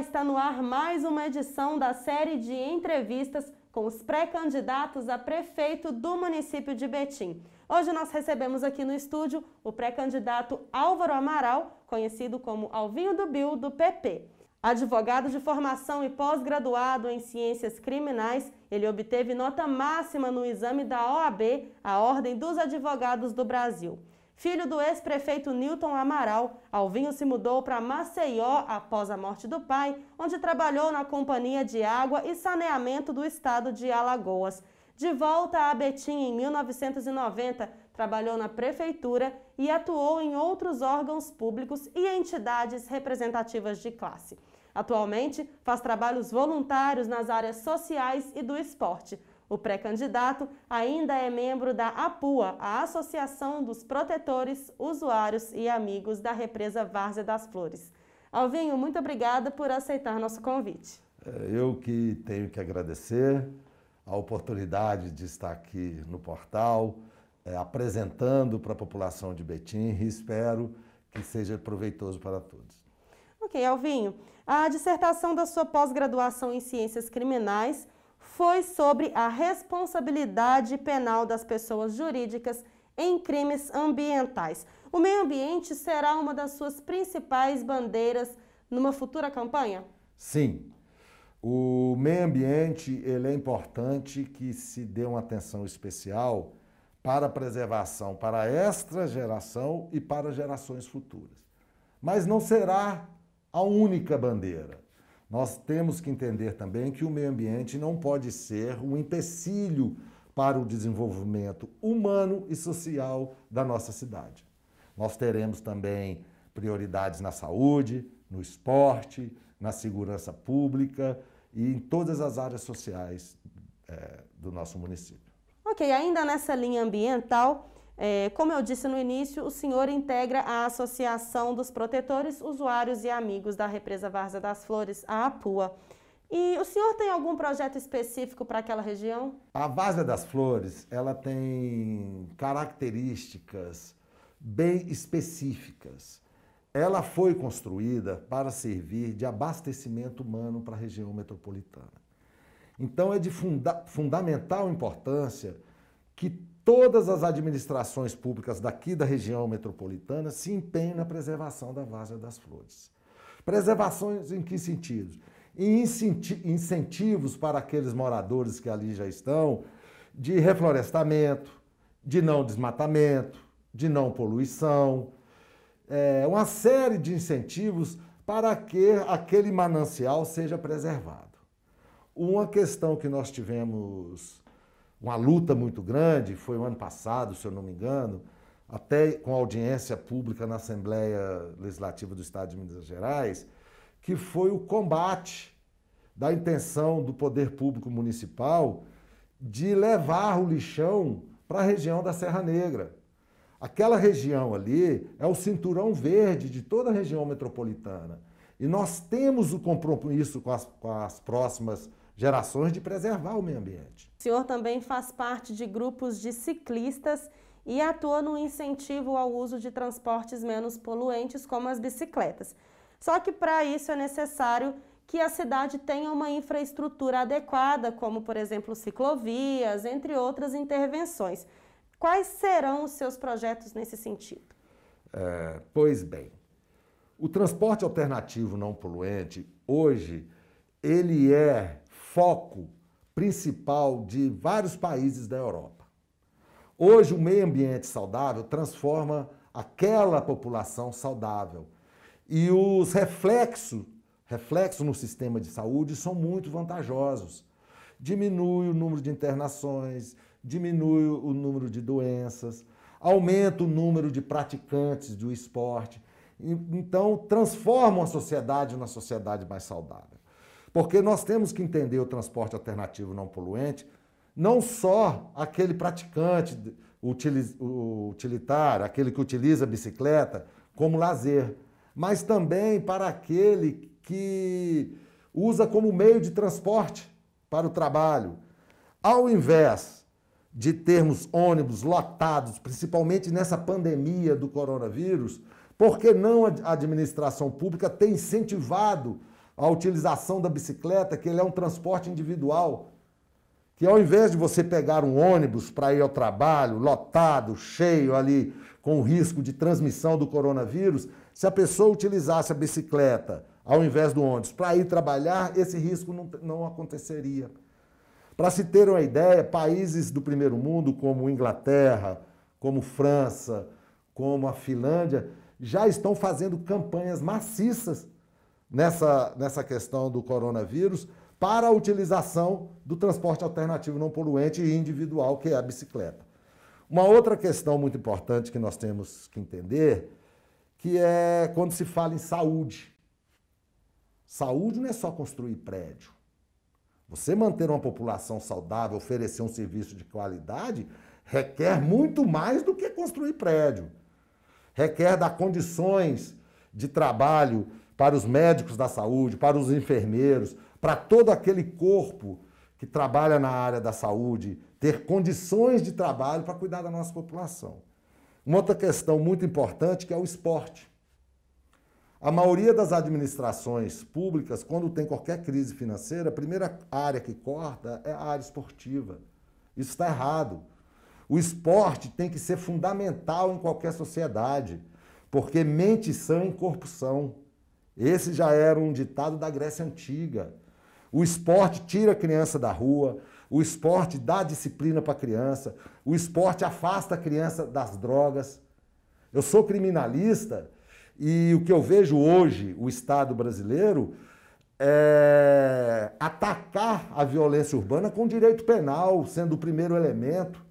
está no ar mais uma edição da série de entrevistas com os pré-candidatos a prefeito do município de Betim. Hoje nós recebemos aqui no estúdio o pré-candidato Álvaro Amaral, conhecido como Alvinho do Bill, do PP. Advogado de formação e pós-graduado em Ciências Criminais, ele obteve nota máxima no exame da OAB, a Ordem dos Advogados do Brasil. Filho do ex-prefeito Nilton Amaral, Alvinho se mudou para Maceió após a morte do pai, onde trabalhou na Companhia de Água e Saneamento do Estado de Alagoas. De volta a Betim em 1990, trabalhou na prefeitura e atuou em outros órgãos públicos e entidades representativas de classe. Atualmente, faz trabalhos voluntários nas áreas sociais e do esporte. O pré-candidato ainda é membro da APUA, a Associação dos Protetores, Usuários e Amigos da Represa Várzea das Flores. Alvinho, muito obrigada por aceitar nosso convite. Eu que tenho que agradecer a oportunidade de estar aqui no portal, apresentando para a população de Betim, e espero que seja proveitoso para todos. Ok, Alvinho, a dissertação da sua pós-graduação em Ciências Criminais foi sobre a responsabilidade penal das pessoas jurídicas em crimes ambientais. O meio ambiente será uma das suas principais bandeiras numa futura campanha? Sim. O meio ambiente ele é importante que se dê uma atenção especial para a preservação para esta geração e para gerações futuras. Mas não será a única bandeira. Nós temos que entender também que o meio ambiente não pode ser um empecilho para o desenvolvimento humano e social da nossa cidade. Nós teremos também prioridades na saúde, no esporte, na segurança pública e em todas as áreas sociais do nosso município. Ok, ainda nessa linha ambiental, como eu disse no início, o senhor integra a Associação dos Protetores, Usuários e Amigos da Represa Várzea das Flores, a APUA. E o senhor tem algum projeto específico para aquela região? A Várzea das Flores, ela tem características bem específicas. Ela foi construída para servir de abastecimento humano para a região metropolitana. Então é de fundamental importância que todas as administrações públicas daqui da região metropolitana se empenhem na preservação da Várzea das Flores. Preservações em que sentidos? Em incentivos para aqueles moradores que ali já estão, de reflorestamento, de não desmatamento, de não poluição, uma série de incentivos para que aquele manancial seja preservado. Uma questão que nós tivemos uma luta muito grande, foi o ano passado, se eu não me engano, até com audiência pública na Assembleia Legislativa do Estado de Minas Gerais, que foi o combate da intenção do poder público municipal de levar o lixão para a região da Serra Negra. Aquela região ali é o cinturão verde de toda a região metropolitana. E nós temos o compromisso com as próximas gerações de preservar o meio ambiente. O senhor também faz parte de grupos de ciclistas e atua no incentivo ao uso de transportes menos poluentes, como as bicicletas. Só que para isso é necessário que a cidade tenha uma infraestrutura adequada, como, por exemplo, ciclovias, entre outras intervenções. Quais serão os seus projetos nesse sentido? Pois bem, o transporte alternativo não poluente, hoje, ele é foco principal de vários países da Europa. Hoje, o meio ambiente saudável transforma aquela população saudável. E os reflexos no sistema de saúde são muito vantajosos. Diminui o número de internações, diminui o número de doenças, aumenta o número de praticantes do esporte. Então, transforma a sociedade numa sociedade mais saudável. Porque nós temos que entender o transporte alternativo não poluente, não só aquele praticante utilitário, aquele que utiliza a bicicleta como lazer, mas também para aquele que usa como meio de transporte para o trabalho. Ao invés de termos ônibus lotados, principalmente nessa pandemia do coronavírus, por que não a administração pública tem incentivado a utilização da bicicleta, que ele é um transporte individual, que ao invés de você pegar um ônibus para ir ao trabalho, lotado, cheio ali, com o risco de transmissão do coronavírus, se a pessoa utilizasse a bicicleta ao invés do ônibus para ir trabalhar, esse risco não aconteceria. Para se ter uma ideia, países do primeiro mundo, como Inglaterra, como França, como a Finlândia, já estão fazendo campanhas maciças nessa questão do coronavírus para a utilização do transporte alternativo não poluente e individual, que é a bicicleta. Uma outra questão muito importante que nós temos que entender, que é quando se fala em saúde. Saúde não é só construir prédio. Você manter uma população saudável, oferecer um serviço de qualidade, requer muito mais do que construir prédio. Requer dar condições de trabalho para os médicos da saúde, para os enfermeiros, para todo aquele corpo que trabalha na área da saúde, ter condições de trabalho para cuidar da nossa população. Uma outra questão muito importante que é o esporte. A maioria das administrações públicas, quando tem qualquer crise financeira, a primeira área que corta é a área esportiva. Isso está errado. O esporte tem que ser fundamental em qualquer sociedade, porque mente sã em corpo são. Esse já era um ditado da Grécia Antiga. O esporte tira a criança da rua, o esporte dá disciplina para a criança, o esporte afasta a criança das drogas. Eu sou criminalista e o que eu vejo hoje, o Estado brasileiro, é atacar a violência urbana com o direito penal, sendo o primeiro elemento.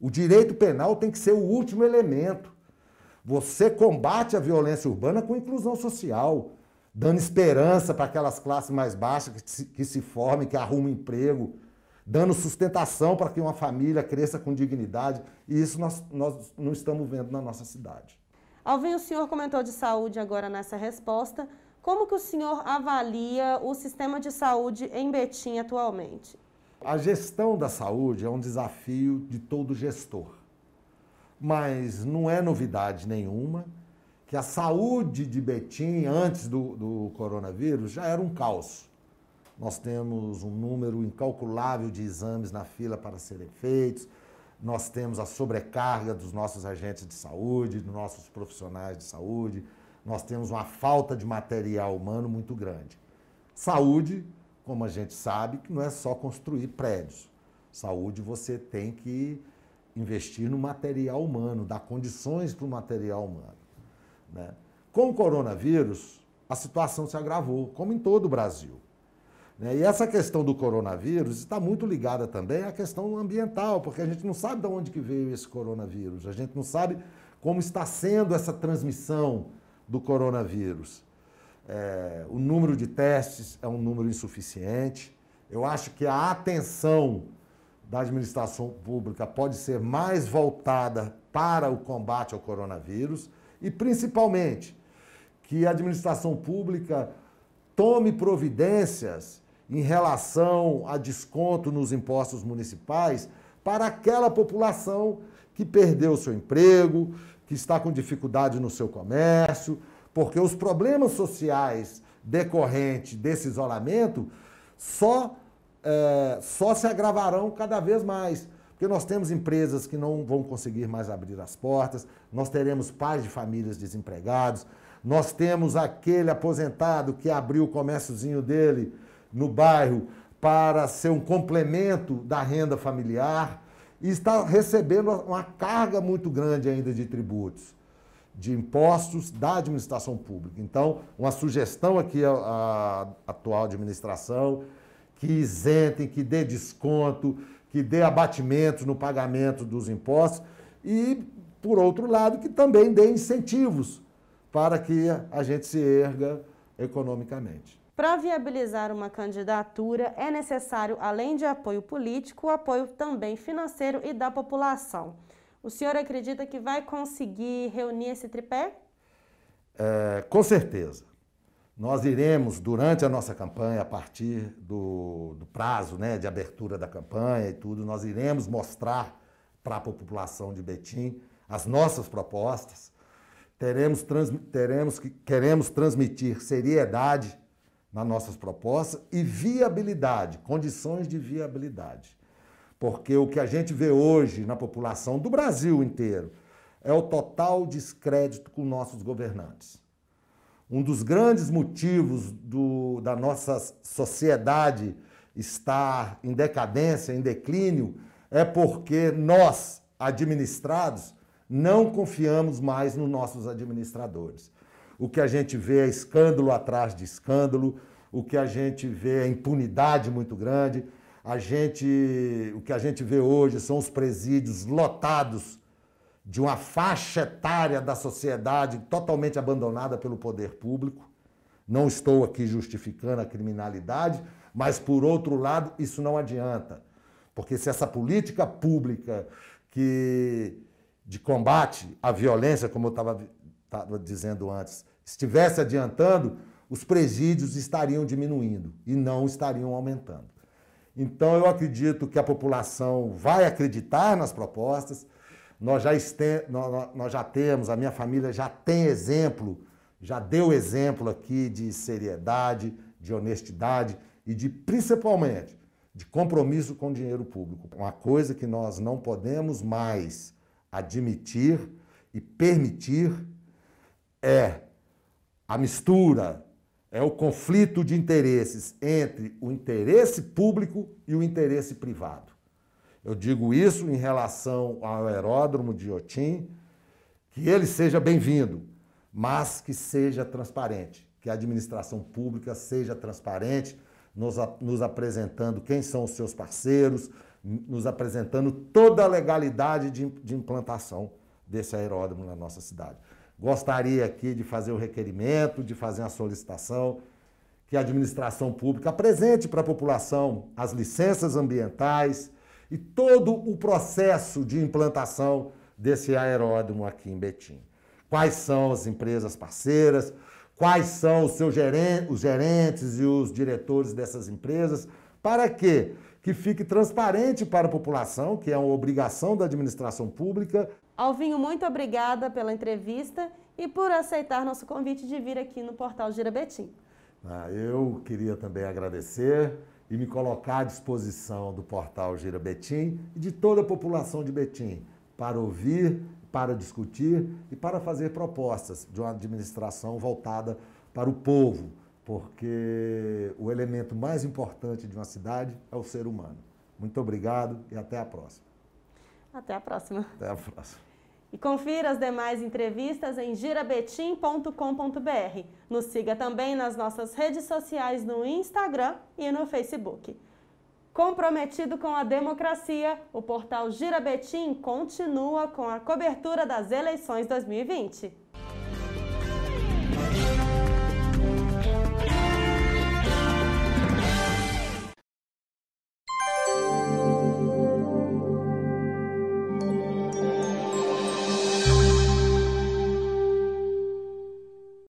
O direito penal tem que ser o último elemento. Você combate a violência urbana com inclusão social, dando esperança para aquelas classes mais baixas que se formem, que arrumem emprego, dando sustentação para que uma família cresça com dignidade. E isso nós não estamos vendo na nossa cidade. Alvin, o senhor comentou de saúde agora nessa resposta. Como que o senhor avalia o sistema de saúde em Betim atualmente? A gestão da saúde é um desafio de todo gestor. Mas não é novidade nenhuma que a saúde de Betim, antes do coronavírus, já era um caos. Nós temos um número incalculável de exames na fila para serem feitos, nós temos a sobrecarga dos nossos agentes de saúde, dos nossos profissionais de saúde, nós temos uma falta de material humano muito grande. Saúde, como a gente sabe, que não é só construir prédios. Saúde você tem que investir no material humano, dar condições para o material humano. Né? Com o coronavírus, a situação se agravou, como em todo o Brasil. Né? E essa questão do coronavírus está muito ligada também à questão ambiental, porque a gente não sabe de onde que veio esse coronavírus, a gente não sabe como está sendo essa transmissão do coronavírus. O número de testes é um número insuficiente. Eu acho que a atenção da administração pública pode ser mais voltada para o combate ao coronavírus e, principalmente, que a administração pública tome providências em relação a desconto nos impostos municipais para aquela população que perdeu seu emprego, que está com dificuldade no seu comércio, porque os problemas sociais decorrentes desse isolamento só se agravarão cada vez mais. Porque nós temos empresas que não vão conseguir mais abrir as portas, nós teremos pais de famílias desempregados, nós temos aquele aposentado que abriu o comérciozinho dele no bairro para ser um complemento da renda familiar e está recebendo uma carga muito grande ainda de tributos, de impostos da administração pública. Então, uma sugestão aqui à atual administração, que isentem, que dê desconto, que dê abatimentos no pagamento dos impostos e, por outro lado, que também dê incentivos para que a gente se erga economicamente. Para viabilizar uma candidatura, é necessário, além de apoio político, apoio também financeiro e da população. O senhor acredita que vai conseguir reunir esse tripé? Com certeza. Nós iremos, durante a nossa campanha, a partir do prazo, né, de abertura da campanha e tudo, nós iremos mostrar para a população de Betim as nossas propostas. Queremos transmitir seriedade nas nossas propostas e viabilidade, condições de viabilidade. Porque o que a gente vê hoje na população do Brasil inteiro é o total descrédito com nossos governantes. Um dos grandes motivos da nossa sociedade estar em decadência, em declínio, é porque nós, administrados, não confiamos mais nos nossos administradores. O que a gente vê é escândalo atrás de escândalo, o que a gente vê é impunidade muito grande, o que a gente vê hoje são os presídios lotados de uma faixa etária da sociedade totalmente abandonada pelo poder público. Não estou aqui justificando a criminalidade, mas, por outro lado, isso não adianta. Porque se essa política pública de combate à violência, como eu estava dizendo antes, estivesse adiantando, os presídios estariam diminuindo e não estariam aumentando. Então, eu acredito que a população vai acreditar nas propostas. Nós já temos, a minha família já tem exemplo, já deu exemplo aqui de seriedade, de honestidade e principalmente, de compromisso com o dinheiro público. Uma coisa que nós não podemos mais admitir e permitir é a mistura, é o conflito de interesses entre o interesse público e o interesse privado. Eu digo isso em relação ao aeródromo de Iotim, que ele seja bem-vindo, mas que seja transparente, que a administração pública seja transparente, nos apresentando quem são os seus parceiros, nos apresentando toda a legalidade de implantação desse aeródromo na nossa cidade. Gostaria aqui de fazer o requerimento, de fazer a solicitação, que a administração pública apresente para a população as licenças ambientais e todo o processo de implantação desse aeródromo aqui em Betim. Quais são as empresas parceiras, quais são os gerentes e os diretores dessas empresas, para quê? Que fique transparente para a população, que é uma obrigação da administração pública. Alvinho, muito obrigada pela entrevista e por aceitar nosso convite de vir aqui no Portal Gira Betim. Eu queria também agradecer e me colocar à disposição do Portal Gira Betim e de toda a população de Betim para ouvir, para discutir e para fazer propostas de uma administração voltada para o povo, porque o elemento mais importante de uma cidade é o ser humano. Muito obrigado e até a próxima. Até a próxima. Até a próxima. E confira as demais entrevistas em girabetim.com.br. Nos siga também nas nossas redes sociais no Instagram e no Facebook. Comprometido com a democracia, o portal Gira Betim continua com a cobertura das eleições 2020.